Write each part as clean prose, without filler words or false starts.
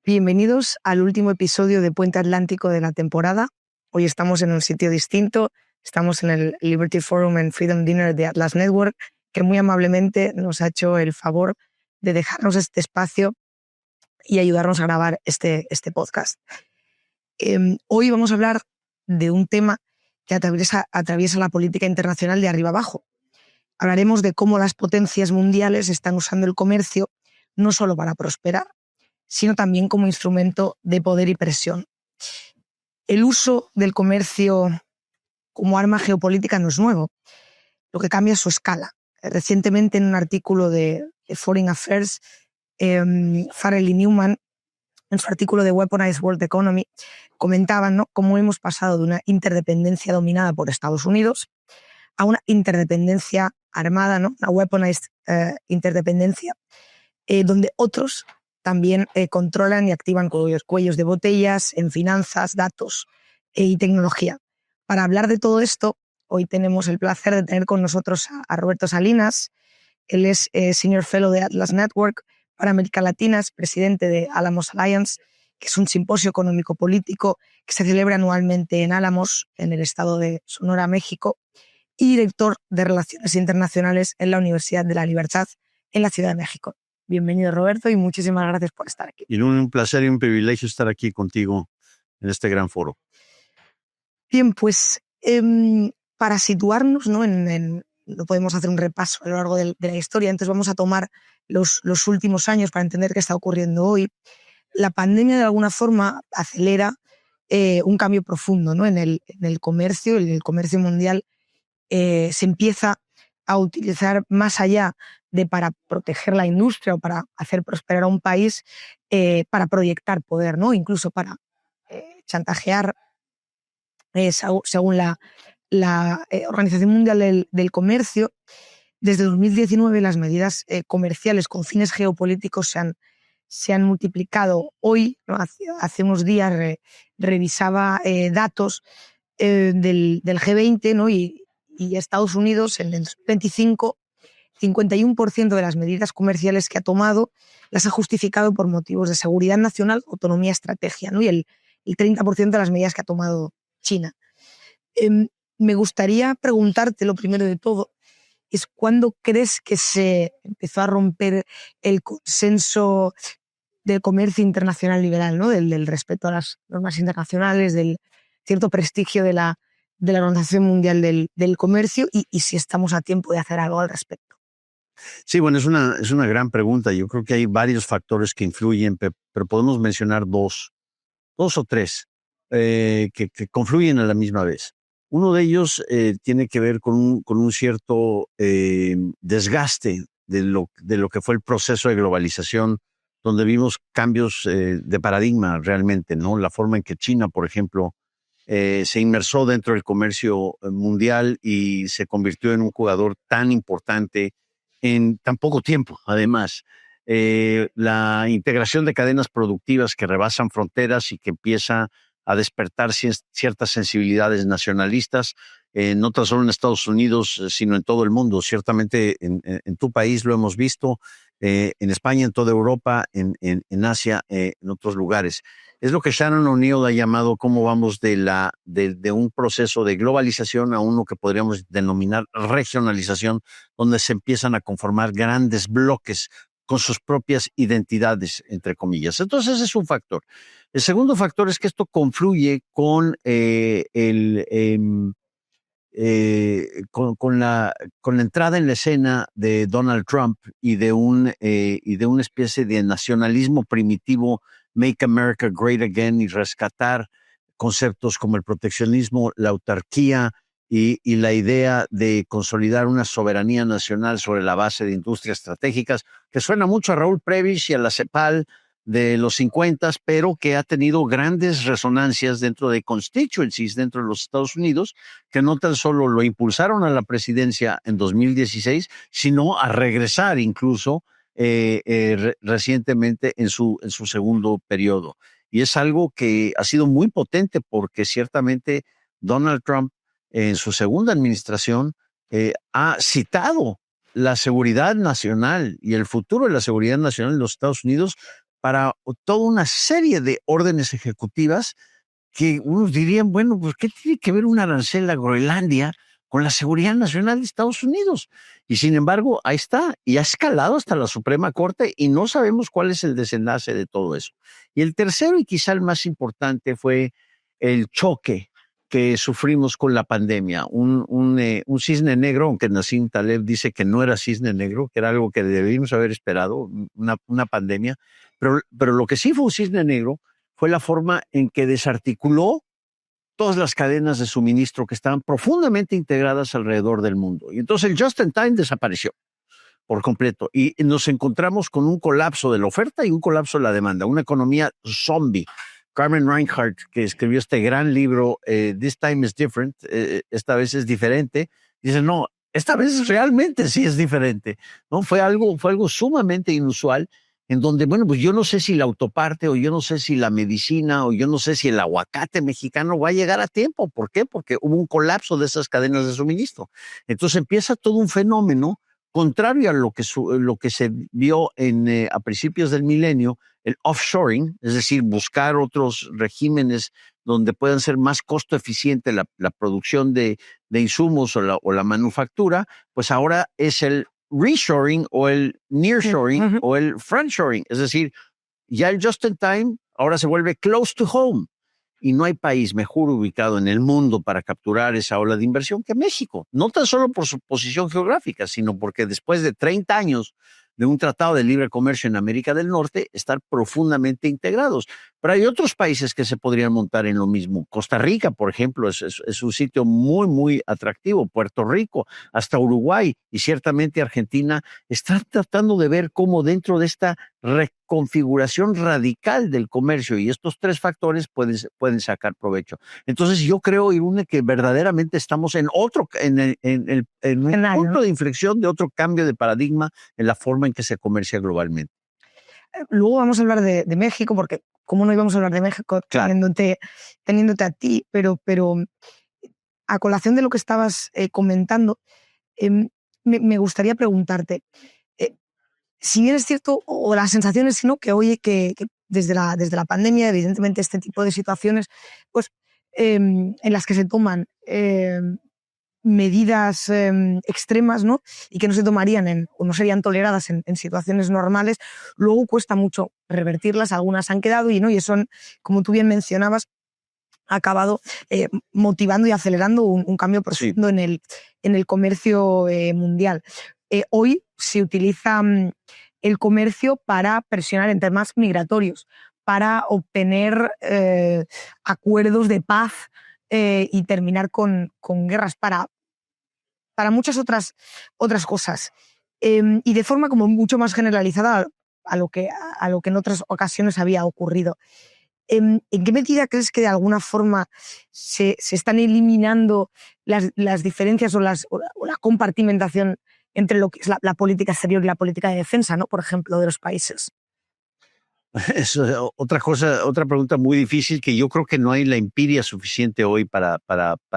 Bienvenidos al último episodio de Puente Atlántico de la temporada. Hoy estamos en un sitio distinto, estamos en el Liberty Forum and Freedom Dinner de Atlas Network, que muy amablemente nos ha hecho el favor de dejarnos este espacio y ayudarnos a grabar este podcast. Hoy vamos a hablar de un tema que atraviesa la política internacional de arriba abajo. Hablaremos de cómo las potencias mundiales están usando el comercio no solo para prosperar, sino también como instrumento de poder y presión. El uso del comercio como arma geopolítica no es nuevo, lo que cambia es su escala. Recientemente, en un artículo de Foreign Affairs, Farrell y Newman, en su artículo de Weaponized World Economy, comentaban, ¿no?, cómo hemos pasado de una interdependencia dominada por Estados Unidos a una interdependencia armada, ¿no?, una weaponized interdependencia, donde otros también controlan y activan cuellos de botellas en finanzas, datos y tecnología. Para hablar de todo esto, hoy tenemos el placer de tener con nosotros a Roberto Salinas. Él es Senior Fellow de Atlas Network para América Latina, es presidente de Alamos Alliance, que es un simposio económico-político que se celebra anualmente en Álamos, en el estado de Sonora, México, y director de Relaciones Internacionales en la Universidad de la Libertad en la Ciudad de México. Bienvenido, Roberto, y muchísimas gracias por estar aquí. Y un placer y un privilegio estar aquí contigo en este gran foro. Bien, pues para situarnos, ¿no?, no podemos hacer un repaso a lo largo de la historia, entonces vamos a tomar los últimos años para entender qué está ocurriendo hoy. La pandemia, de alguna forma, acelera un cambio profundo, ¿no?, en el comercio. El comercio mundial se empieza a utilizar más allá de para proteger la industria o para hacer prosperar a un país, para proyectar poder, ¿no?, incluso para chantajear, según la Organización Mundial del Comercio. Desde 2019 las medidas comerciales con fines geopolíticos se han multiplicado. Hoy, ¿no?, hace unos días revisaba datos del G20, ¿no?, y Estados Unidos en el 2025, 51% de las medidas comerciales que ha tomado las ha justificado por motivos de seguridad nacional, autonomía, estrategia, ¿no?, y el 30% de las medidas que ha tomado China. Me gustaría preguntarte, lo primero de todo, es ¿cuándo crees que se empezó a romper el consenso del comercio internacional liberal, ¿no?, del respeto a las normas internacionales, del cierto prestigio de la Organización Mundial del Comercio, y si estamos a tiempo de hacer algo al respecto? Sí, bueno, es una gran pregunta. Yo creo que hay varios factores que influyen, pero podemos mencionar dos o tres que confluyen a la misma vez. Uno de ellos tiene que ver con un cierto desgaste de lo que fue el proceso de globalización, donde vimos cambios de paradigma realmente, ¿no? La forma en que China, por ejemplo, se inmersó dentro del comercio mundial y se convirtió en un jugador tan importante en tan poco tiempo. Además, la integración de cadenas productivas que rebasan fronteras y que empieza a despertar ciertas sensibilidades nacionalistas, no tan solo en Estados Unidos, sino en todo el mundo. Ciertamente en tu país lo hemos visto, en España, en toda Europa, en Asia, en otros lugares. Es lo que Shannon O'Neill ha llamado cómo vamos de un proceso de globalización a uno que podríamos denominar regionalización, donde se empiezan a conformar grandes bloques con sus propias identidades, entre comillas. Entonces, ese es un factor. El segundo factor es que esto confluye con con la entrada en la escena de Donald Trump y de una especie de nacionalismo primitivo, Make America Great Again, y rescatar conceptos como el proteccionismo, la autarquía y la idea de consolidar una soberanía nacional sobre la base de industrias estratégicas, que suena mucho a Raúl Prebisch y a la CEPAL de los 50, pero que ha tenido grandes resonancias dentro de constituencies dentro de los Estados Unidos, que no tan solo lo impulsaron a la presidencia en 2016, sino a regresar incluso recientemente en su segundo periodo. Y es algo que ha sido muy potente porque ciertamente Donald Trump en su segunda administración ha citado la seguridad nacional y el futuro de la seguridad nacional en los Estados Unidos para toda una serie de órdenes ejecutivas que unos dirían, bueno, pues ¿qué tiene que ver un arancel a Groenlandia con la seguridad nacional de Estados Unidos? Y sin embargo, ahí está, y ha escalado hasta la Suprema Corte y no sabemos cuál es el desenlace de todo eso. Y el tercero y quizá el más importante fue el choque que sufrimos con la pandemia. Un cisne negro, aunque Nassim Taleb dice que no era cisne negro, que era algo que debimos haber esperado, una pandemia, pero lo que sí fue un cisne negro fue la forma en que desarticuló todas las cadenas de suministro que estaban profundamente integradas alrededor del mundo. Y entonces el just in time desapareció por completo y nos encontramos con un colapso de la oferta y un colapso de la demanda, una economía zombie. Carmen Reinhardt, que escribió este gran libro, This Time is Different, esta vez es diferente, dice, no, esta vez realmente sí es diferente, ¿no? Fue algo sumamente inusual, en donde, bueno, pues yo no sé si la autoparte, o yo no sé si la medicina, o yo no sé si el aguacate mexicano va a llegar a tiempo. ¿Por qué? Porque hubo un colapso de esas cadenas de suministro. Entonces empieza todo un fenómeno contrario a lo que se vio a principios del milenio, el offshoring, es decir, buscar otros regímenes donde puedan ser más costo eficiente la producción de insumos o la manufactura, pues ahora es el reshoring o el nearshoring o el friendshoring, es decir, ya el just in time ahora se vuelve close to home. Y no hay país mejor ubicado en el mundo para capturar esa ola de inversión que México. No tan solo por su posición geográfica, sino porque después de 30 años de un tratado de libre comercio en América del Norte, estar profundamente integrados. Pero hay otros países que se podrían montar en lo mismo. Costa Rica, por ejemplo, es un sitio muy, muy atractivo. Puerto Rico, hasta Uruguay y ciertamente Argentina están tratando de ver cómo dentro de esta reconfiguración radical del comercio y estos tres factores pueden sacar provecho. Entonces yo creo, Irune, que verdaderamente estamos en un punto de inflexión de otro cambio de paradigma en la forma en que se comercia globalmente. Luego vamos a hablar de México, porque cómo no íbamos a hablar de México teniéndote a ti, pero a colación de lo que estabas comentando, me gustaría preguntarte, si bien es cierto, o la sensación es sino que oye que desde la pandemia, evidentemente este tipo de situaciones, pues en las que se toman medidas extremas, ¿no? Y que no se tomarían o no serían toleradas en situaciones normales, luego cuesta mucho revertirlas, algunas han quedado y eso, como tú bien mencionabas, ha acabado motivando y acelerando un cambio profundo en el comercio mundial. Hoy se utiliza el comercio para presionar en temas migratorios, para obtener acuerdos de paz y terminar con guerras, para muchas otras cosas. Y de forma como mucho más generalizada a lo que en otras ocasiones había ocurrido. ¿En qué medida crees que de alguna forma se están eliminando las diferencias o la compartimentación entre lo que es la política exterior y la política de defensa, ¿no? Por ejemplo, de los países? Es otra pregunta muy difícil que yo creo que no hay la empiria suficiente hoy para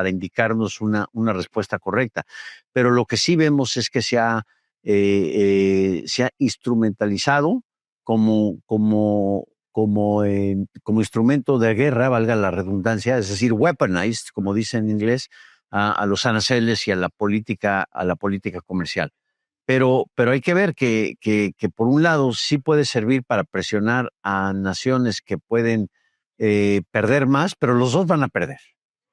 indicarnos una respuesta correcta. Pero lo que sí vemos es que se ha instrumentalizado como instrumento de guerra, valga la redundancia, es decir, weaponized, como dicen en inglés, a los aranceles y a la política comercial. Pero hay que ver que por un lado sí puede servir para presionar a naciones que pueden perder más, pero los dos van a perder.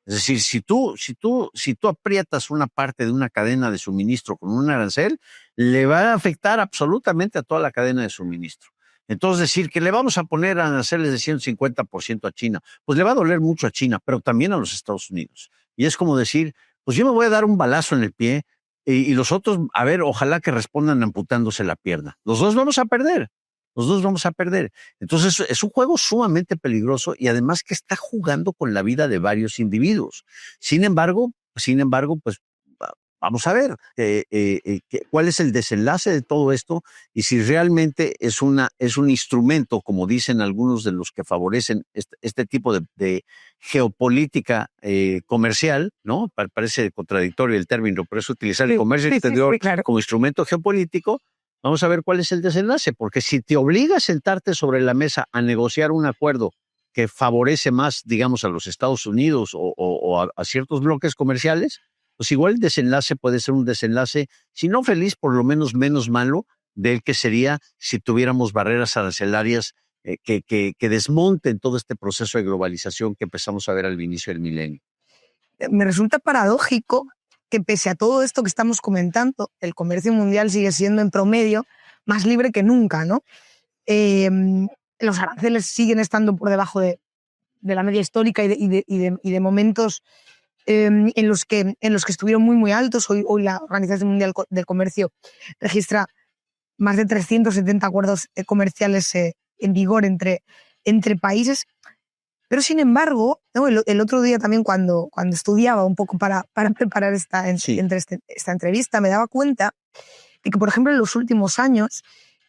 Es decir, si tú aprietas una parte de una cadena de suministro con un arancel, le va a afectar absolutamente a toda la cadena de suministro. Entonces, decir que le vamos a poner aranceles de 150% a China, pues le va a doler mucho a China, pero también a los Estados Unidos. Y es como decir, pues yo me voy a dar un balazo en el pie y los otros, a ver, ojalá que respondan amputándose la pierna. Los dos vamos a perder. Entonces es un juego sumamente peligroso y además que está jugando con la vida de varios individuos. Sin embargo, pues vamos a ver cuál es el desenlace de todo esto y si realmente es un instrumento, como dicen algunos de los que favorecen este tipo de geopolítica comercial, ¿no? Parece contradictorio el término, por eso utilizar el comercio exterior claro, como instrumento geopolítico. Vamos a ver cuál es el desenlace, porque si te obliga a sentarte sobre la mesa a negociar un acuerdo que favorece más, digamos, a los Estados Unidos o a ciertos bloques comerciales, pues igual el desenlace puede ser un desenlace, si no feliz, por lo menos menos malo, del que sería si tuviéramos barreras arancelarias que desmonten todo este proceso de globalización que empezamos a ver al inicio del milenio. Me resulta paradójico que pese a todo esto que estamos comentando, el comercio mundial sigue siendo en promedio más libre que nunca, ¿no? Los aranceles siguen estando por debajo de la media histórica y de momentos en los que estuvieron muy, muy altos. Hoy la Organización Mundial del Comercio registra más de 370 acuerdos comerciales en vigor entre países. Pero, sin embargo, ¿no? el otro día también cuando estudiaba un poco para preparar esta entrevista, me daba cuenta de que, por ejemplo, en los últimos años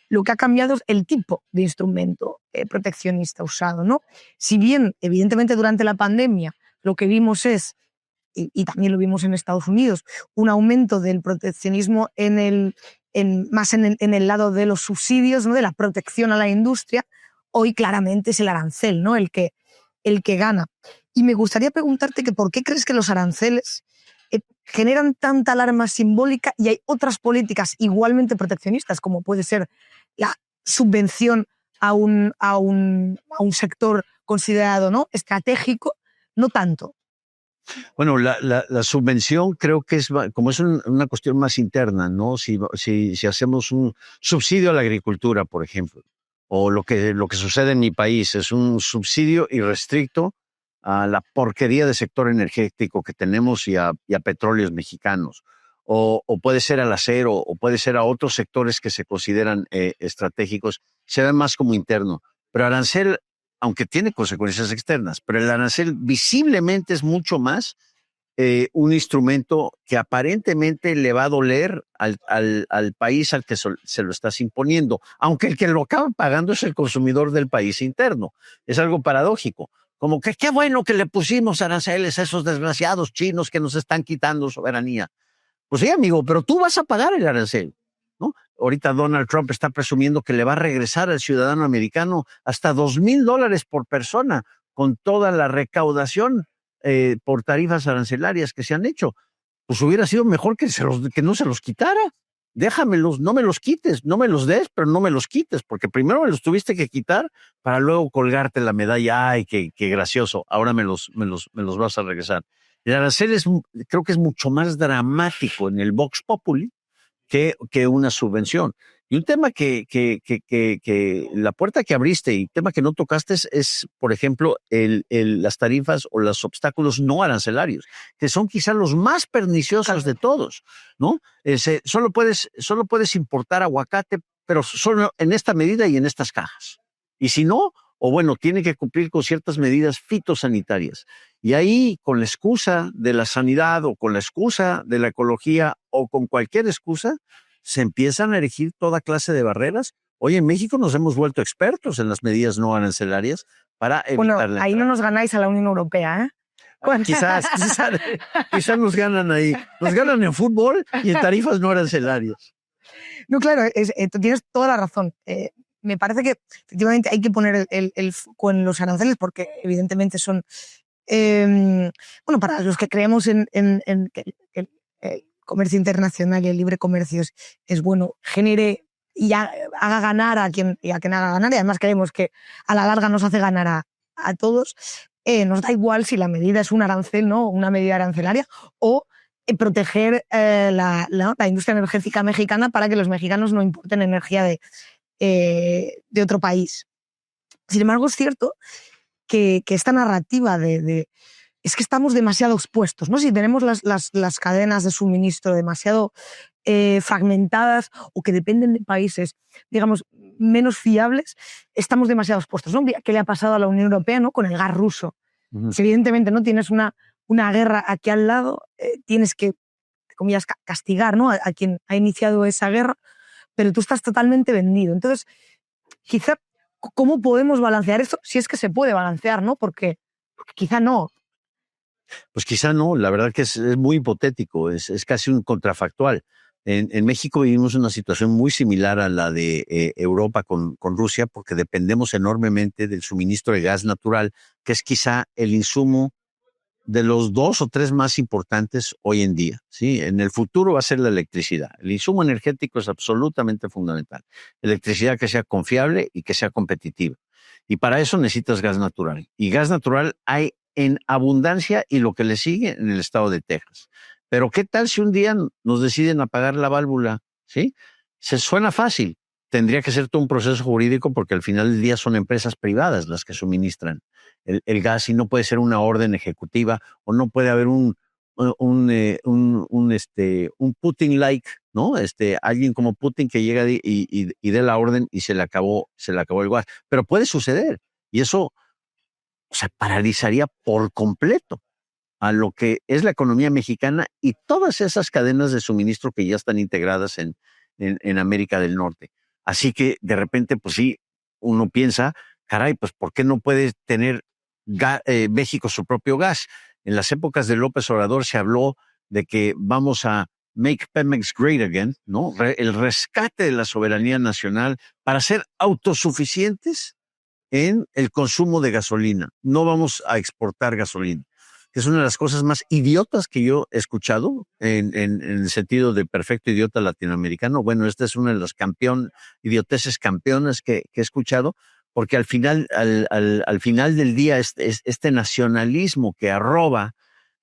lo que ha cambiado es el tipo de instrumento proteccionista usado, ¿no? Si bien, evidentemente, durante la pandemia lo que vimos es, y también lo vimos en Estados Unidos, un aumento del proteccionismo más en el lado de los subsidios, ¿no? De la protección a la industria, hoy claramente es el arancel, ¿no? el que gana. Y me gustaría preguntarte que por qué crees que los aranceles generan tanta alarma simbólica y hay otras políticas igualmente proteccionistas, como puede ser la subvención a un sector considerado, ¿no? estratégico, no tanto. Bueno, la subvención creo que como es una cuestión más interna, ¿no? Si hacemos un subsidio a la agricultura, por ejemplo, o lo que sucede en mi país es un subsidio irrestricto a la porquería de sector energético que tenemos y a petróleos mexicanos, o puede ser al acero, o puede ser a otros sectores que se consideran estratégicos, se ve más como interno. Pero arancel, aunque tiene consecuencias externas, pero el arancel visiblemente es mucho más un instrumento que aparentemente le va a doler al país al que se lo estás imponiendo, aunque el que lo acaba pagando es el consumidor del país interno. Es algo paradójico. Como que qué bueno que le pusimos aranceles a esos desgraciados chinos que nos están quitando soberanía. Pues sí, amigo, pero tú vas a pagar el arancel, ¿no? Ahorita Donald Trump está presumiendo que le va a regresar al ciudadano americano hasta $2,000 por persona con toda la recaudación por tarifas arancelarias que se han hecho. Pues hubiera sido mejor que no se los quitara. Déjamelos, no me los quites, no me los des, pero no me los quites, porque primero me los tuviste que quitar para luego colgarte la medalla. Ay, qué gracioso, ahora me los vas a regresar. El arancel creo que es mucho más dramático en el Vox Populi que una subvención. Y un tema que la puerta que abriste y tema que no tocaste es por ejemplo, las tarifas o los obstáculos no arancelarios, que son quizás los más perniciosos de todos, ¿no? Solo puedes importar aguacate, pero solo en esta medida y en estas cajas. Y si no, o bueno, tiene que cumplir con ciertas medidas fitosanitarias. Y ahí, con la excusa de la sanidad o con la excusa de la ecología o con cualquier excusa, se empiezan a erigir toda clase de barreras. Hoy en México nos hemos vuelto expertos en las medidas no arancelarias para evitar Bueno, ahí no nos ganáis a la Unión Europea, ¿eh? Quizás nos ganan ahí. Nos ganan en fútbol y en tarifas no arancelarias. No, claro, tienes toda la razón. Me parece que efectivamente hay que poner el foco en los aranceles porque evidentemente son, bueno, para los que creemos en que el comercio internacional y el libre comercio es bueno, genere y haga ganar a quien haga ganar, y además creemos que a la larga nos hace ganar a todos. Nos da igual si la medida es un arancel, ¿no? Una medida arancelaria, o proteger la industria energética mexicana para que los mexicanos no importen energía de otro país. Sin embargo, es cierto que esta narrativa es que estamos demasiado expuestos, ¿no? Si tenemos las cadenas de suministro demasiado fragmentadas o que dependen de países, digamos, menos fiables, estamos demasiado expuestos, ¿no? ¿Qué le ha pasado a la Unión Europea, ¿no? Con el gas ruso? Si evidentemente no tienes una guerra aquí al lado, tienes que comillas, castigar, ¿no? A quien ha iniciado esa guerra, pero tú estás totalmente vendido. Entonces, quizá, ¿cómo podemos balancear esto? Si es que se puede balancear, ¿no? Porque quizá no. Pues quizá no, la verdad que es muy hipotético, es casi un contrafactual. En México vivimos una situación muy similar a la de Europa con Rusia, porque dependemos enormemente del suministro de gas natural, que es quizá el insumo de los 2 o 3 más importantes hoy en día, ¿sí? En el futuro va a ser la electricidad. El insumo energético es absolutamente fundamental. Electricidad que sea confiable y que sea competitiva. Y para eso necesitas gas natural. Y gas natural hay en abundancia y lo que le sigue en el estado de Texas. Pero ¿qué tal si un día nos deciden apagar la válvula? ¿Sí? Se suena fácil. Tendría que ser todo un proceso jurídico porque al final del día son empresas privadas las que suministran el gas y no puede ser una orden ejecutiva o no puede haber un Putin-like, ¿no? Alguien como Putin que llega y dé la orden y se le acabó el gas. Pero puede suceder y eso, o sea, paralizaría por completo a lo que es la economía mexicana y todas esas cadenas de suministro que ya están integradas en América del Norte. Así que de repente, pues sí, uno piensa, caray, pues ¿por qué no puede tener México su propio gas? En las épocas de López Obrador se habló de que vamos a make Pemex great again, ¿no? El rescate de la soberanía nacional para ser autosuficientes en el consumo de gasolina. No vamos a exportar gasolina, que es una de las cosas más idiotas que yo he escuchado en el sentido de perfecto idiota latinoamericano. Bueno, esta es una de las idioteces campeonas que he escuchado, porque al final del día este nacionalismo que arroba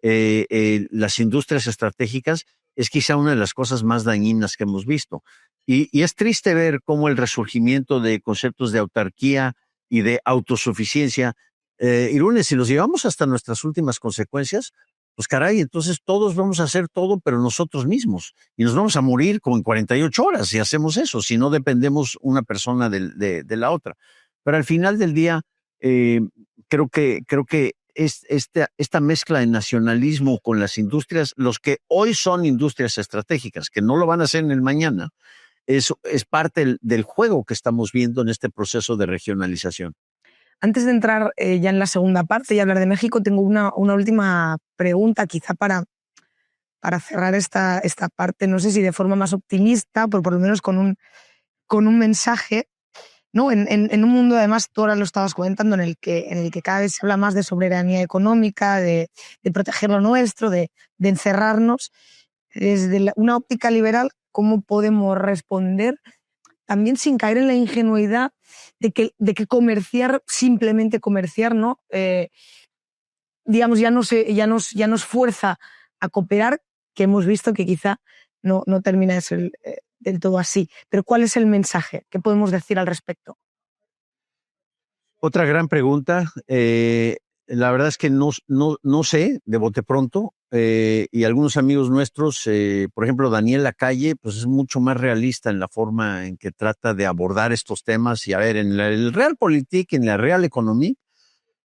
las industrias estratégicas es quizá una de las cosas más dañinas que hemos visto. Y es triste ver cómo el resurgimiento de conceptos de autarquía y de autosuficiencia, si los llevamos hasta nuestras últimas consecuencias, pues caray, entonces todos vamos a hacer todo, pero nosotros mismos. Y nos vamos a morir como en 48 horas si hacemos eso, si no dependemos una persona de la otra. Pero al final del día, creo que esta mezcla de nacionalismo con las industrias, los que hoy son industrias estratégicas, que no lo van a hacer en el mañana, eso es parte del juego que estamos viendo en este proceso de regionalización. Antes de entrar ya en la segunda parte y hablar de México, tengo una última pregunta, quizá para cerrar esta parte, no sé si de forma más optimista, pero por lo menos con un mensaje, ¿no? En un mundo, además, tú ahora lo estabas comentando, en el que cada vez se habla más de soberanía económica, de proteger lo nuestro, de encerrarnos. Desde una óptica liberal, ¿cómo podemos responder también sin caer en la ingenuidad de que comerciar, simplemente comerciar, ¿no? Digamos, ya nos fuerza a cooperar, que hemos visto que quizá no termina de ser del todo así. Pero ¿cuál es el mensaje? ¿Qué podemos decir al respecto? Otra gran pregunta. La verdad es que no sé de bote pronto. Y algunos amigos nuestros, por ejemplo, Daniel Lacalle, pues es mucho más realista en la forma en que trata de abordar estos temas. Y a ver, en el Realpolitik, en la Real Economía,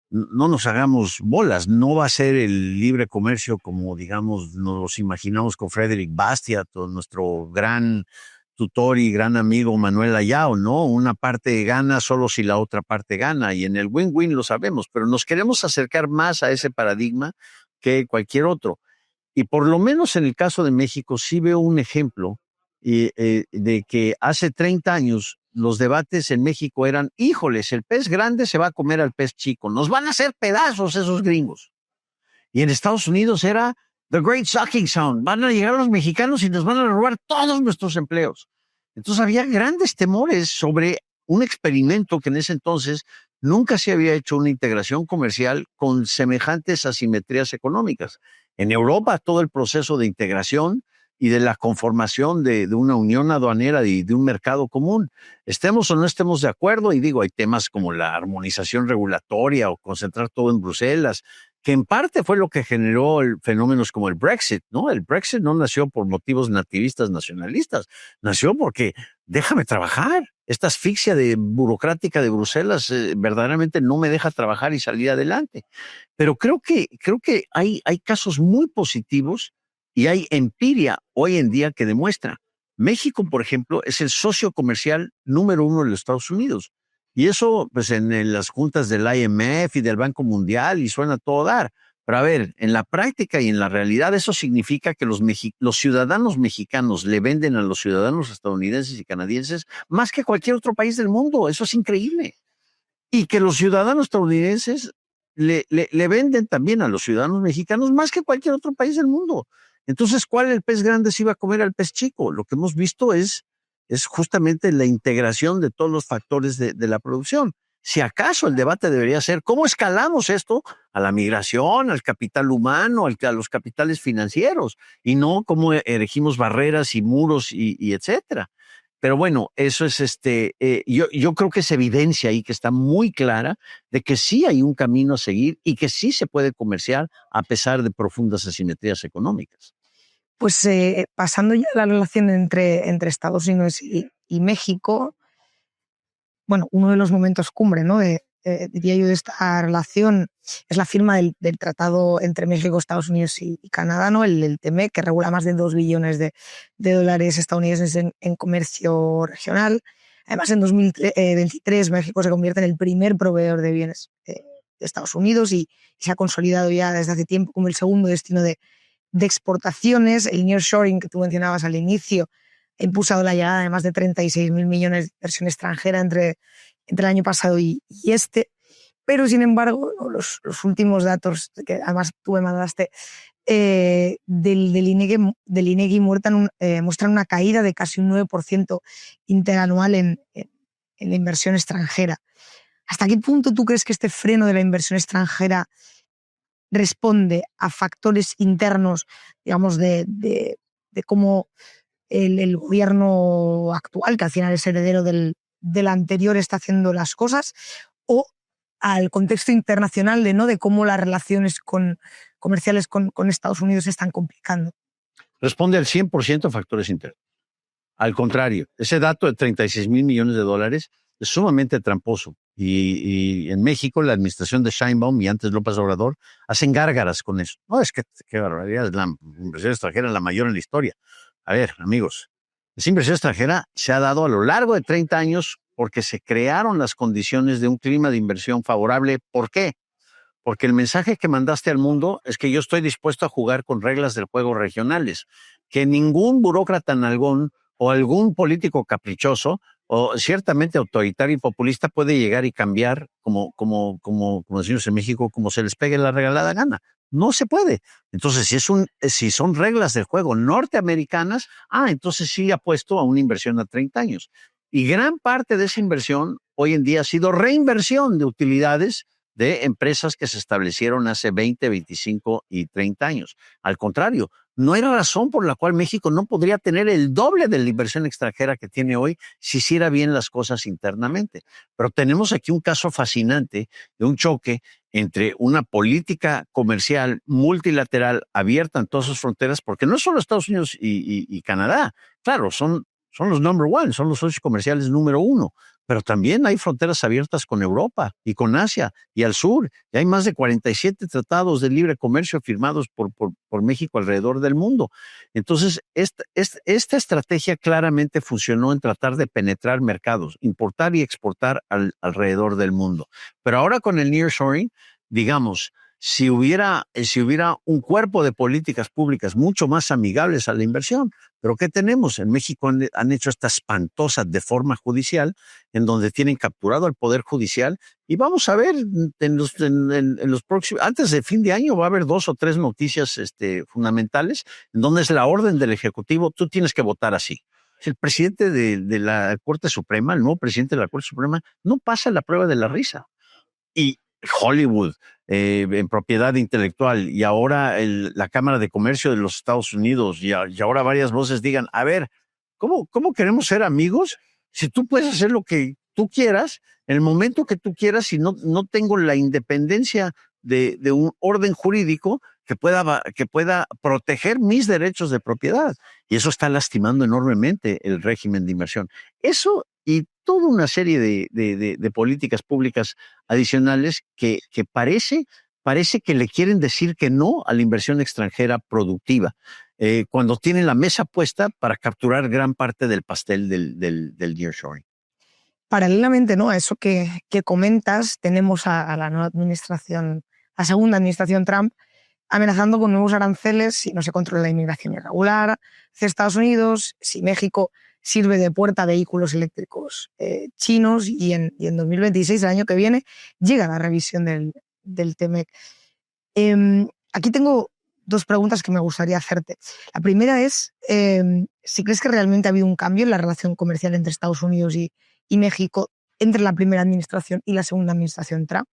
no nos hagamos bolas. No va a ser el libre comercio como, digamos, nos imaginamos con Frederick Bastiat o nuestro gran tutor y gran amigo Manuel Ayao, ¿no? Una parte gana solo si la otra parte gana, y en el win-win lo sabemos, pero nos queremos acercar más a ese paradigma que cualquier otro. Y por lo menos en el caso de México sí veo un ejemplo de que hace 30 años los debates en México eran, híjoles, el pez grande se va a comer al pez chico, nos van a hacer pedazos esos gringos. Y en Estados Unidos era The Great Sucking Sound, van a llegar los mexicanos y nos van a robar todos nuestros empleos. Entonces había grandes temores sobre un experimento que en ese entonces nunca se había hecho, una integración comercial con semejantes asimetrías económicas. En Europa todo el proceso de integración y de la conformación de una unión aduanera y de un mercado común. Estemos o no estemos de acuerdo, y digo, hay temas como la armonización regulatoria o concentrar todo en Bruselas, que en parte fue lo que generó fenómenos como el Brexit, ¿no? El Brexit no nació por motivos nativistas nacionalistas, nació porque déjame trabajar. Esta asfixia burocrática de Bruselas verdaderamente no me deja trabajar y salir adelante. Pero creo que hay casos muy positivos Y hay empiria hoy en día que demuestra. México, por ejemplo, es el socio comercial número 1 de los Estados Unidos. Y eso, pues, en las juntas del IMF y del Banco Mundial, y suena a todo dar. Pero a ver, en la práctica y en la realidad, eso significa que los ciudadanos mexicanos le venden a los ciudadanos estadounidenses y canadienses más que cualquier otro país del mundo. Eso es increíble. Y que los ciudadanos estadounidenses le venden también a los ciudadanos mexicanos más que cualquier otro país del mundo. Entonces, ¿cuál el pez grande se iba a comer al pez chico? Lo que hemos visto es justamente la integración de todos los factores de la producción. Si acaso el debate debería ser cómo escalamos esto a la migración, al capital humano, a los capitales financieros, y no cómo erigimos barreras y muros y etcétera. Pero bueno, eso es yo creo que es evidencia ahí que está muy clara de que sí hay un camino a seguir y que sí se puede comerciar a pesar de profundas asimetrías económicas. Pues pasando ya a la relación entre Estados Unidos y México, bueno, uno de los momentos cumbre, ¿no? Diría yo, de esta relación es la firma del tratado entre México, Estados Unidos y Canadá, ¿no? El TEMEC, que regula más de 2 billones de dólares estadounidenses en comercio regional. Además, en 2023 México se convierte en el primer proveedor de bienes de Estados Unidos y se ha consolidado ya desde hace tiempo como el segundo destino de exportaciones. El nearshoring que tú mencionabas al inicio ha impulsado la llegada de más de 36.000 millones de inversión extranjera entre el año pasado y este. Pero, sin embargo, los últimos datos que además tú me mandaste del INEGI muestran una caída de casi un 9% interanual en la inversión extranjera. ¿Hasta qué punto tú crees que este freno de la inversión extranjera responde a factores internos, digamos, de cómo el gobierno actual, que al final es heredero del anterior, está haciendo las cosas, o al contexto internacional de cómo las relaciones comerciales con Estados Unidos se están complicando? Responde al 100% a factores internos. Al contrario, ese dato de 36.000 millones de dólares es sumamente tramposo. Y en México, la administración de Sheinbaum y antes López Obrador hacen gárgaras con eso. No, es que qué barbaridad, es la inversión extranjera la mayor en la historia. A ver, amigos, esa inversión extranjera se ha dado a lo largo de 30 años porque se crearon las condiciones de un clima de inversión favorable. ¿Por qué? Porque el mensaje que mandaste al mundo es que yo estoy dispuesto a jugar con reglas del juego regionales, que ningún burócrata nalgón o algún político caprichoso o ciertamente autoritario y populista puede llegar y cambiar como decimos en México, como se les pegue la regalada gana. No se puede. Entonces, si son reglas del juego norteamericanas, entonces sí apuesto a una inversión a 30 años. Y gran parte de esa inversión hoy en día ha sido reinversión de utilidades de empresas que se establecieron hace 20, 25 y 30 años. Al contrario, no hay razón por la cual México no podría tener el doble de la inversión extranjera que tiene hoy si hiciera bien las cosas internamente. Pero tenemos aquí un caso fascinante de un choque entre una política comercial multilateral abierta en todas sus fronteras, porque no es solo Estados Unidos y Canadá. Claro, son los number one, son los socios comerciales número 1. Pero también hay fronteras abiertas con Europa y con Asia y al sur. Y hay más de 47 tratados de libre comercio firmados por México alrededor del mundo. Entonces, esta estrategia claramente funcionó en tratar de penetrar mercados, importar y exportar alrededor del mundo. Pero ahora con el nearshoring, digamos, si hubiera un cuerpo de políticas públicas mucho más amigables a la inversión. Pero ¿qué tenemos? En México han hecho esta espantosa reforma judicial en donde tienen capturado al Poder Judicial y vamos a ver en los próximos, antes de fin de año va a haber 2 o 3 noticias fundamentales en donde es la orden del Ejecutivo, tú tienes que votar así. El presidente de la Corte Suprema, el nuevo presidente de la Corte Suprema, no pasa la prueba de la risa. Y Hollywood, en propiedad intelectual, y ahora la Cámara de Comercio de los Estados Unidos, y ahora varias voces digan, a ver, ¿cómo queremos ser amigos si tú puedes hacer lo que tú quieras, en el momento que tú quieras, y no tengo la independencia de un orden jurídico que pueda proteger mis derechos de propiedad? Y eso está lastimando enormemente el régimen de inversión. Eso y toda una serie de políticas públicas adicionales que parece que le quieren decir que no a la inversión extranjera productiva. cuando tienen la mesa puesta para capturar gran parte del pastel del nearshoring. Paralelamente, ¿no?, a eso que comentas, tenemos a la nueva administración, la segunda administración Trump, amenazando con nuevos aranceles si no se controla la inmigración irregular hacia Estados Unidos, si México sirve de puerta a vehículos eléctricos chinos, y en 2026, el año que viene, llega la revisión del TEMEC. Aquí tengo dos preguntas que me gustaría hacerte. La primera es si crees que realmente ha habido un cambio en la relación comercial entre Estados Unidos y México entre la primera administración y la segunda administración Trump.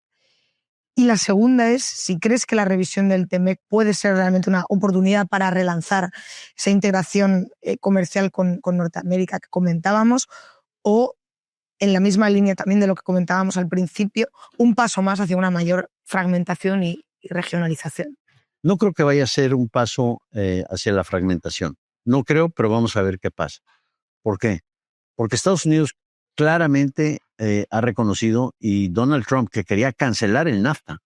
Y la segunda es si crees que la revisión del TEMEC puede ser realmente una oportunidad para relanzar esa integración comercial con Norteamérica que comentábamos, o, en la misma línea también de lo que comentábamos al principio, un paso más hacia una mayor fragmentación y regionalización. No creo que vaya a ser un paso hacia la fragmentación. No creo, pero vamos a ver qué pasa. ¿Por qué? Porque Estados Unidos claramente ha reconocido, y Donald Trump, que quería cancelar el NAFTA.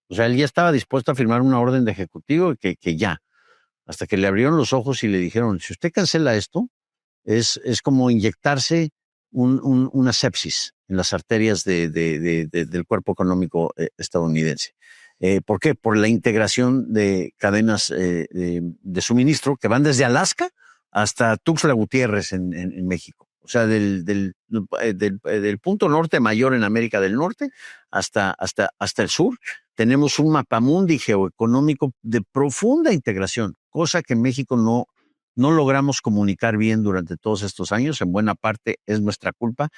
O sea, él ya estaba dispuesto a firmar una orden de ejecutivo que ya, hasta que le abrieron los ojos y le dijeron, si usted cancela esto, es como inyectarse una sepsis en las arterias del cuerpo económico estadounidense. ¿Por qué? Por la integración de cadenas de suministro que van desde Alaska hasta Tuxtla Gutiérrez en México. O sea, del punto norte mayor en América del Norte hasta el sur, tenemos un mapamundi geoeconómico de profunda integración, cosa que en México no logramos comunicar bien durante todos estos años. En buena parte es nuestra culpa,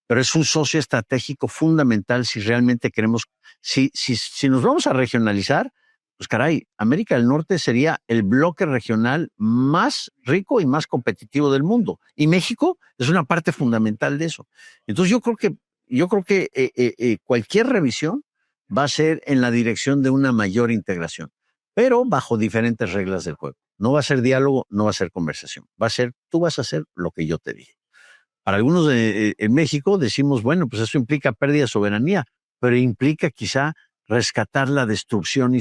pero es un socio estratégico fundamental si realmente queremos, si nos vamos a regionalizar, pues caray, América del Norte sería el bloque regional más rico y más competitivo del mundo. Y México es una parte fundamental de eso. Entonces yo creo que cualquier revisión va a ser en la dirección de una mayor integración, pero bajo diferentes reglas del juego. No va a ser diálogo, no va a ser conversación. Va a ser, tú vas a hacer lo que yo te dije. Para algunos en México decimos, bueno, pues eso implica pérdida de soberanía, pero implica quizá rescatar la deconstrucción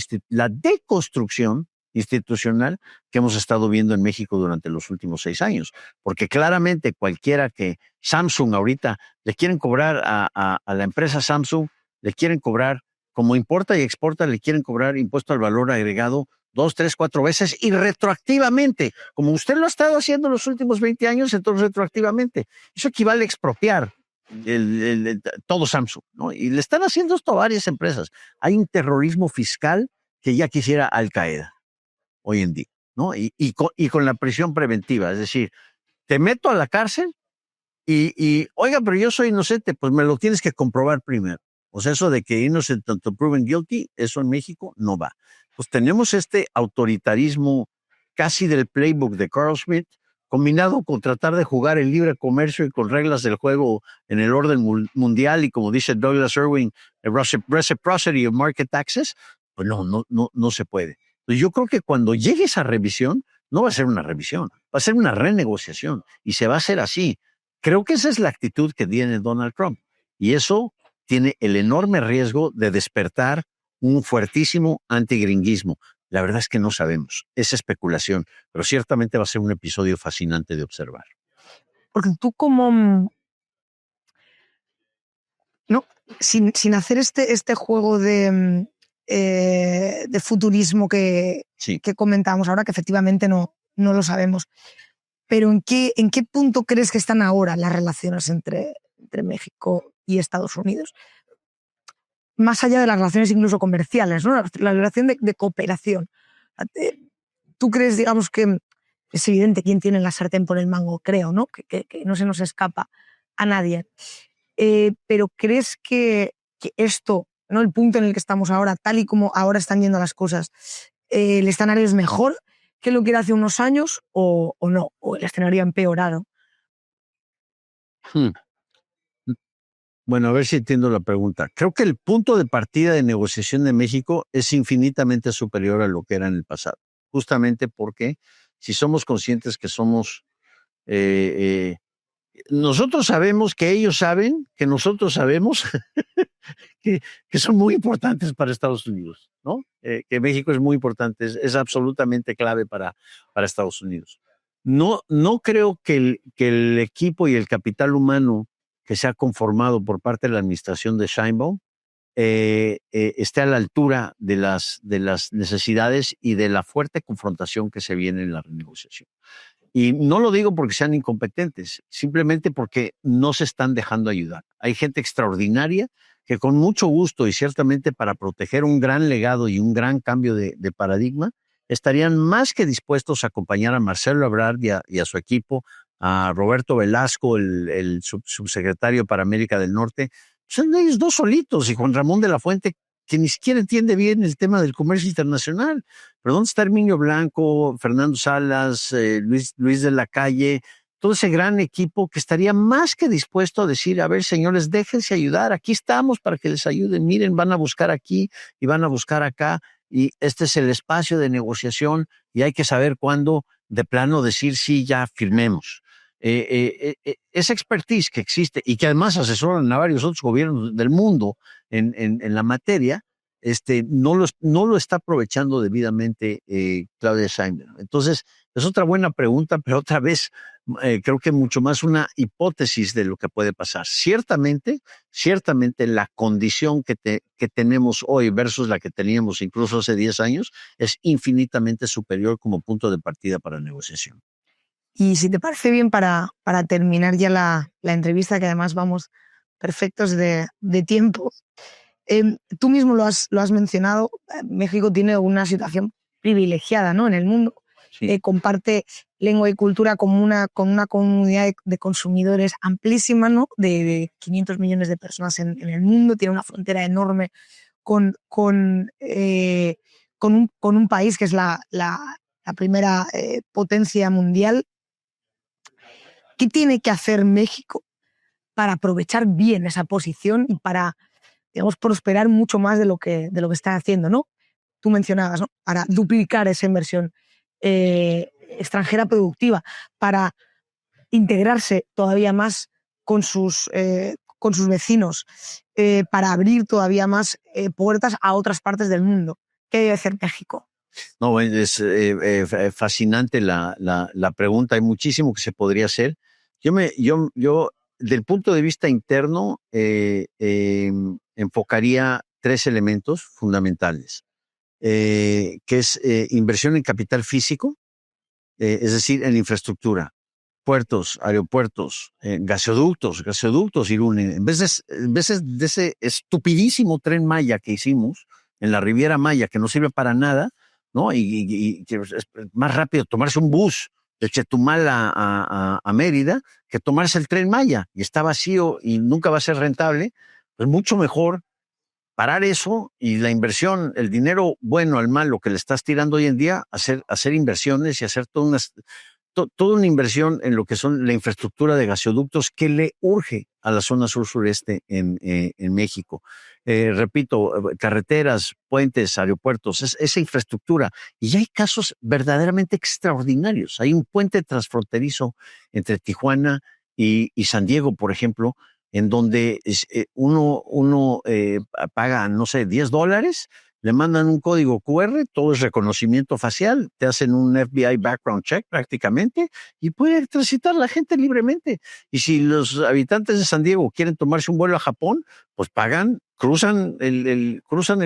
institucional que hemos estado viendo en México durante los últimos 6 años. Porque claramente cualquiera que Samsung ahorita le quieren cobrar a la empresa Samsung, le quieren cobrar, como importa y exporta, le quieren cobrar impuesto al valor agregado 2, 3, 4 veces y retroactivamente. Como usted lo ha estado haciendo los últimos 20 años, entonces retroactivamente. Eso equivale a expropiar todo Samsung, ¿no? Y le están haciendo esto a varias empresas. Hay un terrorismo fiscal que ya quisiera Al Qaeda hoy en día, ¿no? Y con la prisión preventiva. Es decir, te meto a la cárcel y oiga, pero yo soy inocente, pues me lo tienes que comprobar primero. O sea, eso de que innocent until proven guilty, eso en México no va. Pues tenemos este autoritarismo casi del playbook de Carl Schmitt, combinado con tratar de jugar el libre comercio y con reglas del juego en el orden mundial y, como dice Douglas Irwin, reciprocity of market access, pues no se puede. Entonces yo creo que cuando llegue esa revisión, no va a ser una revisión, va a ser una renegociación y se va a hacer así. Creo que esa es la actitud que tiene Donald Trump y eso tiene el enorme riesgo de despertar un fuertísimo antigringuismo. La verdad es que no sabemos, es especulación, pero ciertamente va a ser un episodio fascinante de observar. Porque tú como, ¿no?, sin hacer este juego de futurismo que comentamos ahora, que efectivamente no lo sabemos, pero ¿en qué punto crees que están ahora las relaciones entre México y Estados Unidos? Más allá de las relaciones incluso comerciales, ¿no?, la relación de cooperación. ¿Tú crees, digamos, que es evidente quién tiene la sartén por el mango? Creo, ¿no?, que no se nos escapa a nadie. Pero ¿crees que esto, ¿no?, el punto en el que estamos ahora, tal y como ahora están yendo las cosas, el escenario es mejor que lo que era hace unos años o no? ¿O el escenario ha empeorado? Bueno, a ver si entiendo la pregunta. Creo que el punto de partida de negociación de México es infinitamente superior a lo que era en el pasado. Justamente porque si somos conscientes que somos nosotros sabemos que ellos saben que nosotros sabemos que son muy importantes para Estados Unidos, ¿no? Que México es muy importante, es absolutamente clave para Estados Unidos. No creo que el equipo y el capital humano que se ha conformado por parte de la administración de Sheinbaum esté a la altura de las necesidades y de la fuerte confrontación que se viene en la renegociación. Y no lo digo porque sean incompetentes, simplemente porque no se están dejando ayudar. Hay gente extraordinaria que con mucho gusto y ciertamente para proteger un gran legado y un gran cambio de paradigma, estarían más que dispuestos a acompañar a Marcelo Ebrard y a su equipo, a Roberto Velasco, el subsecretario para América del Norte. Son ellos dos solitos y Juan Ramón de la Fuente, que ni siquiera entiende bien el tema del comercio internacional. ¿Pero dónde está Herminio Blanco, Fernando Salas, Luis de la Calle? Todo ese gran equipo que estaría más que dispuesto a decir, a ver, señores, déjense ayudar, aquí estamos para que les ayuden, miren, van a buscar aquí y van a buscar acá, y este es el espacio de negociación y hay que saber cuándo de plano decir sí, ya firmemos. Esa expertise que existe y que además asesoran a varios otros gobiernos del mundo en la materia, no lo está aprovechando debidamente Claudia Sheinbaum. Entonces, es otra buena pregunta, pero otra vez creo que mucho más una hipótesis de lo que puede pasar. Ciertamente la condición que tenemos hoy versus la que teníamos incluso hace 10 años es infinitamente superior como punto de partida para negociación. Y si te parece bien, para terminar ya la entrevista, que además vamos perfectos de tiempo, tú mismo lo has mencionado, México tiene una situación privilegiada, ¿no?, en el mundo. Sí. Comparte lengua y cultura con una comunidad de consumidores amplísima, ¿no?, de 500 millones de personas en el mundo, tiene una frontera enorme con un país que es la primera potencia mundial. ¿Qué tiene que hacer México para aprovechar bien esa posición y para, digamos, prosperar mucho más de lo que está haciendo, ¿no? Tú mencionabas, ¿no?, para duplicar esa inversión extranjera productiva, para integrarse todavía más con sus vecinos, para abrir todavía más puertas a otras partes del mundo. ¿Qué debe hacer México? No, es fascinante la pregunta. Hay muchísimo que se podría hacer. Yo del punto de vista interno, enfocaría 3 elementos fundamentales, que es inversión en capital físico, es decir, en infraestructura, puertos, aeropuertos, gasoductos, Irún. En vez de ese estupidísimo Tren Maya que hicimos en la Riviera Maya, que no sirve para nada, ¿no? Y que es más rápido tomarse un bus de Chetumal a Mérida que tomarse el Tren Maya, y está vacío y nunca va a ser rentable. Pues mucho mejor parar eso y la inversión, el dinero bueno al malo que le estás tirando hoy en día, hacer inversiones y hacer toda una inversión en lo que son la infraestructura de gasoductos que le urge a la zona sur-sureste en México. Repito, carreteras, puentes, aeropuertos, esa infraestructura. Y hay casos verdaderamente extraordinarios. Hay un puente transfronterizo entre Tijuana y San Diego, por ejemplo, en donde uno paga, no sé, $10, le mandan un código QR, todo es reconocimiento facial, te hacen un FBI background check prácticamente y puede transitar la gente libremente. Y si los habitantes de San Diego quieren tomarse un vuelo a Japón, pues pagan, cruzan el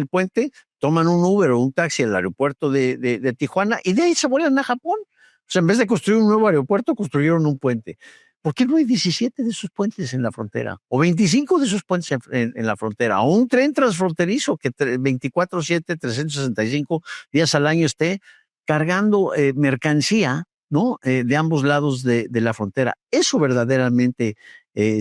puente, toman un Uber o un taxi al aeropuerto de Tijuana y de ahí se vuelan a Japón. O sea, en vez de construir un nuevo aeropuerto, construyeron un puente. ¿Por qué no hay 17 de esos puentes en la frontera? O 25 de esos puentes en la frontera. O un tren transfronterizo que 24/7, 365 días al año esté cargando mercancía, ¿no? De ambos lados de la frontera. Eso verdaderamente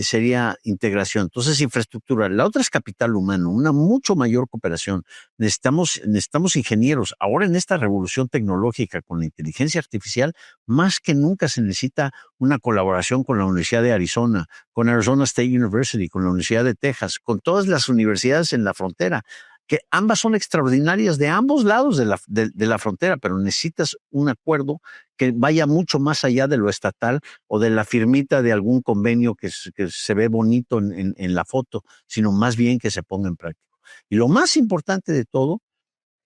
sería integración. Entonces, infraestructura. La otra es capital humano, una mucho mayor cooperación. Necesitamos ingenieros. Ahora en esta revolución tecnológica con la inteligencia artificial, más que nunca se necesita una colaboración con la Universidad de Arizona, con Arizona State University, con la Universidad de Texas, con todas las universidades en la frontera. que ambas son extraordinarias de ambos lados de la frontera, pero necesitas un acuerdo que vaya mucho más allá de lo estatal o de la firmita de algún convenio que se ve bonito en la foto, sino más bien que se ponga en práctica. Y lo más importante de todo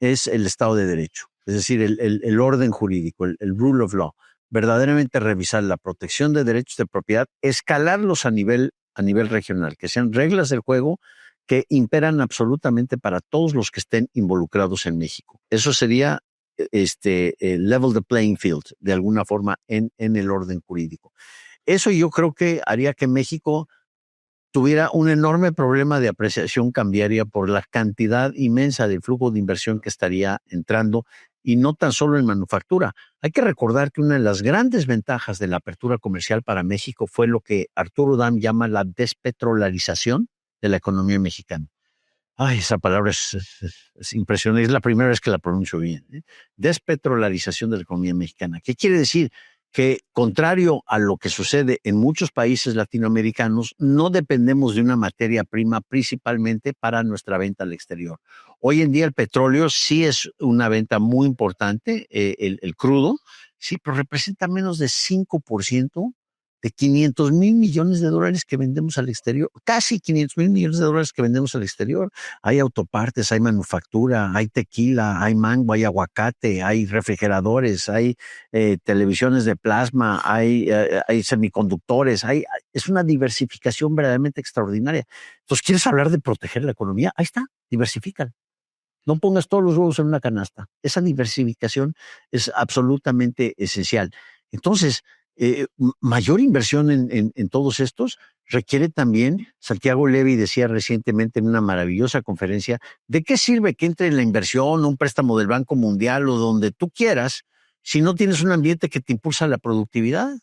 es el Estado de Derecho, es decir, el orden jurídico, el rule of law, verdaderamente revisar la protección de derechos de propiedad, escalarlos a nivel regional, que sean reglas del juego que imperan absolutamente para todos los que estén involucrados en México. Eso sería level the playing field, de alguna forma, en el orden jurídico. Eso yo creo que haría que México tuviera un enorme problema de apreciación cambiaria por la cantidad inmensa del flujo de inversión que estaría entrando, y no tan solo en manufactura. Hay que recordar que una de las grandes ventajas de la apertura comercial para México fue lo que Arturo Dam llama la despetrolarización de la economía mexicana. Ay, esa palabra es impresionante, es la primera vez que la pronuncio bien, ¿eh? Despetrolarización de la economía mexicana. ¿Qué quiere decir? Que, contrario a lo que sucede en muchos países latinoamericanos, no dependemos de una materia prima principalmente para nuestra venta al exterior. Hoy en día el petróleo sí es una venta muy importante, el crudo, sí, pero representa menos de 5% de 500,000 millones de dólares que vendemos al exterior, casi 500,000 millones de dólares que vendemos al exterior. Hay autopartes, hay manufactura, hay tequila, hay mango, hay aguacate, hay refrigeradores, hay televisiones de plasma, hay semiconductores, es una diversificación verdaderamente extraordinaria. Entonces, ¿quieres hablar de proteger la economía? Ahí está, diversifícala. No pongas todos los huevos en una canasta. Esa diversificación es absolutamente esencial. Entonces, mayor inversión en todos estos requiere también, Santiago Levy decía recientemente en una maravillosa conferencia, ¿de qué sirve que entre en la inversión, un préstamo del Banco Mundial o donde tú quieras, si no tienes un ambiente que te impulsa la productividad?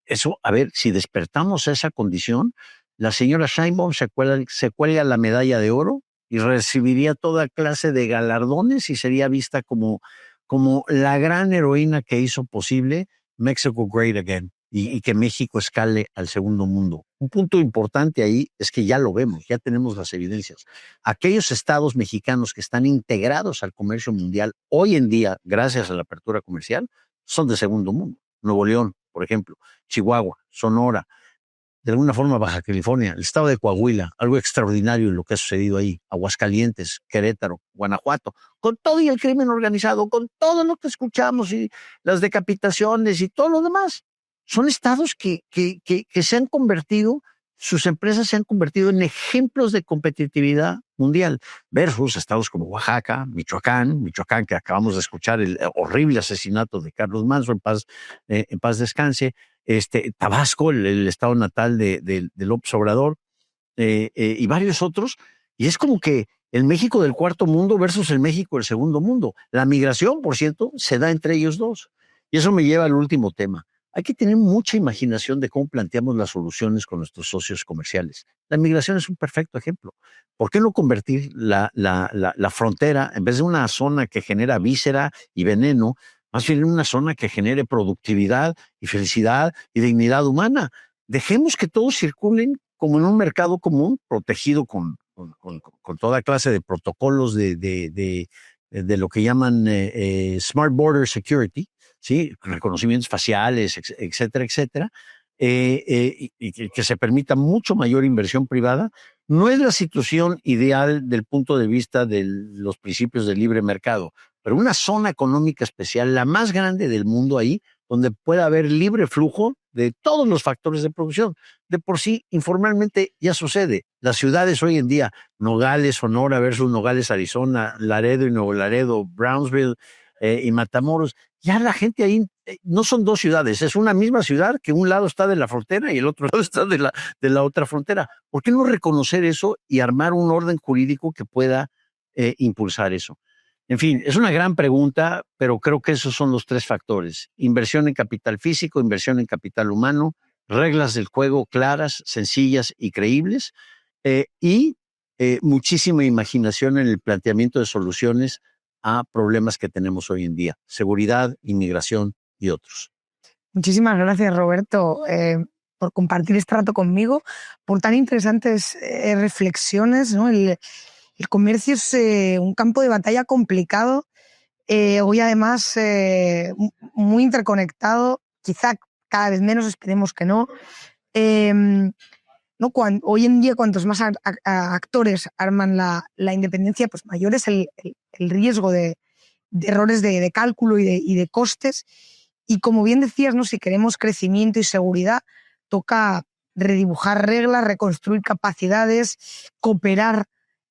Eso, a ver, si despertamos a esa condición, la señora Sheinbaum se cuelga la medalla de oro y recibiría toda clase de galardones y sería vista como la gran heroína que hizo posible Mexico Great Again y que México escale al segundo mundo. Un punto importante ahí es que ya lo vemos, ya tenemos las evidencias. Aquellos estados mexicanos que están integrados al comercio mundial hoy en día, gracias a la apertura comercial, son de segundo mundo. Nuevo León, por ejemplo, Chihuahua, Sonora, de alguna forma Baja California, el estado de Coahuila, algo extraordinario en lo que ha sucedido ahí, Aguascalientes, Querétaro, Guanajuato, con todo y el crimen organizado, con todo lo que escuchamos y las decapitaciones y todo lo demás. Son estados que se han convertido, sus empresas se han convertido en ejemplos de competitividad mundial, versus estados como Oaxaca, Michoacán, que acabamos de escuchar el horrible asesinato de Carlos Manso, en paz descanse, Tabasco, el estado natal de López Obrador, y varios otros, y es como que el México del cuarto mundo versus el México del segundo mundo. La migración, por cierto, se da entre ellos dos. Y eso me lleva al último tema. Hay que tener mucha imaginación de cómo planteamos las soluciones con nuestros socios comerciales. La migración es un perfecto ejemplo. ¿Por qué no convertir la frontera, en vez de una zona que genera víscera y veneno, más bien en una zona que genere productividad y felicidad y dignidad humana? Dejemos que todos circulen como en un mercado común, protegido con toda clase de protocolos de lo que llaman Smart Border Security, ¿sí? Reconocimientos faciales, etcétera, etcétera, y que se permita mucho mayor inversión privada. No es la situación ideal del punto de vista de los principios del libre mercado, pero una zona económica especial, la más grande del mundo ahí, donde pueda haber libre flujo de todos los factores de producción. De por sí, informalmente ya sucede. Las ciudades hoy en día, Nogales, Sonora versus Nogales, Arizona, Laredo y Nuevo Laredo, Brownsville y Matamoros, ya la gente ahí no son dos ciudades, es una misma ciudad que un lado está de la frontera y el otro lado está de la otra frontera. ¿Por qué no reconocer eso y armar un orden jurídico que pueda impulsar eso? En fin, es una gran pregunta, pero creo que esos son los tres factores: inversión en capital físico, inversión en capital humano, reglas del juego claras, sencillas y creíbles, y muchísima imaginación en el planteamiento de soluciones a problemas que tenemos hoy en día: seguridad, inmigración y otros. Muchísimas gracias, Roberto, por compartir este rato conmigo, por tan interesantes reflexiones, ¿no? el comercio es un campo de batalla complicado, hoy además muy interconectado, quizá cada vez menos, esperemos que no. ¿No? Hoy en día, cuantos más actores arman la independencia, pues mayor es el riesgo de errores de cálculo y de costes. Y como bien decías, ¿no? Si queremos crecimiento y seguridad, toca redibujar reglas, reconstruir capacidades, cooperar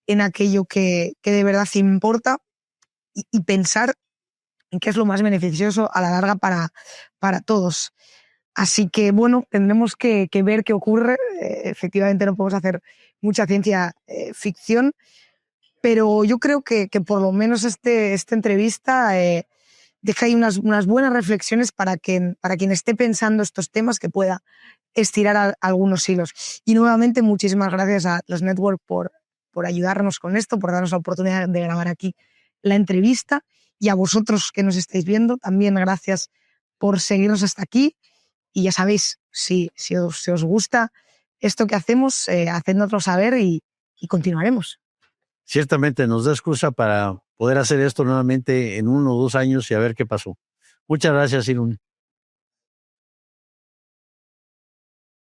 en aquello que de verdad importa y pensar en qué es lo más beneficioso a la larga para todos. Así que, bueno, tendremos que ver qué ocurre. Efectivamente no podemos hacer mucha ciencia ficción, pero yo creo que por lo menos esta entrevista deja ahí unas buenas reflexiones para quien esté pensando estos temas, que pueda estirar algunos hilos. Y nuevamente, muchísimas gracias a Atlas Network por ayudarnos con esto, por darnos la oportunidad de grabar aquí la entrevista, y a vosotros que nos estáis viendo, también gracias por seguirnos hasta aquí. Y ya sabéis, si os gusta esto que hacemos, hacednoslo saber y continuaremos. Ciertamente nos da excusa para poder hacer esto nuevamente en 1 o 2 años y a ver qué pasó. Muchas gracias, Irún.